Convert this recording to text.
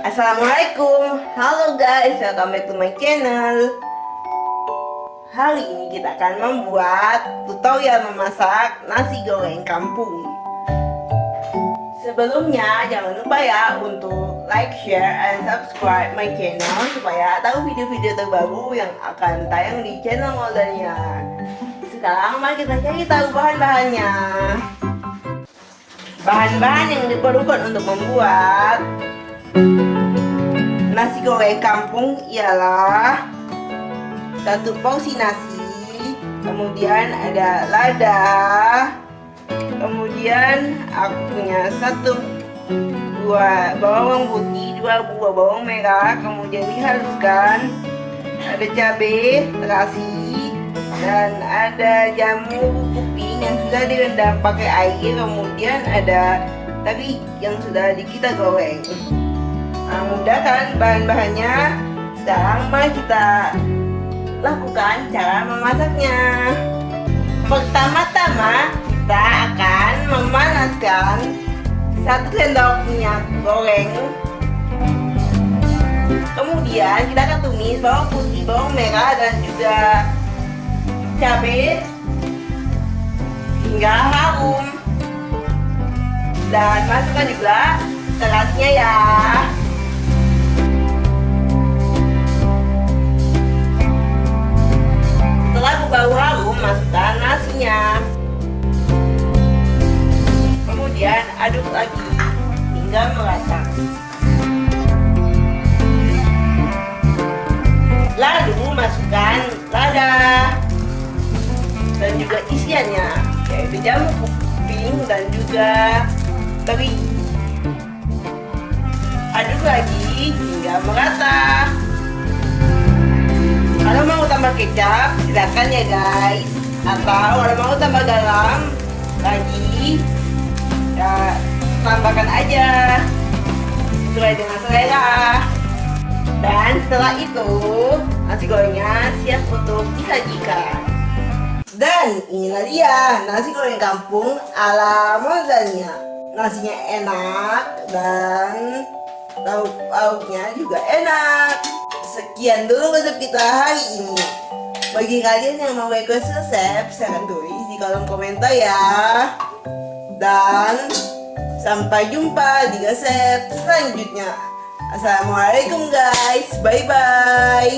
Assalamualaikum, halo guys, welcome back to my channel. Hari ini kita akan membuat tutorial memasak nasi goreng kampung. Sebelumnya jangan lupa ya untuk like, share, and subscribe my channel supaya tahu video-video terbaru yang akan tayang di channel Moldania. Sekarang mari kita cari tahu bahan-bahannya. Bahan-bahan yang diperlukan untuk membuat nasi goreng kampung ialah 1 porsi nasi, kemudian ada lada, kemudian aku punya 1 buah bawang putih, 2 buah bawang merah, kemudian dihaluskan, ada cabai terasi, dan ada jamur kuping yang sudah direndam pakai air, kemudian ada teri yang sudah kita goreng. Nah, mudah kan bahan-bahannya? Sekarang mari kita lakukan cara memasaknya. Pertama-tama kita akan memanaskan 1 sendok minyak goreng. Kemudian kita akan tumis bawang putih, bawang merah, dan juga cabai hingga harum. Dan masukkan juga terasnya ya. Setelah bau harum, masukkan nasinya. Kemudian aduk lagi hingga merata. Lalu masukkan lada dan juga isiannya, yaitu jamur kuping dan juga teri. Aduk lagi hingga merata. Kalau mau tambah kecap silakan ya guys, atau kalau mau tambah garam lagi ya tambahkan aja sesuai dengan selera. Dan setelah itu nasi gorengnya siap untuk disajikan. Dan inilah dia nasi goreng kampung ala Moldania. Nasinya enak dan lauk-lauknya juga enak. Sekian dulu resep kita hari ini. Bagi kalian yang mau request resep, silahkan tulis di kolom komentar ya. Dan sampai jumpa di resep selanjutnya. Assalamualaikum guys, bye bye.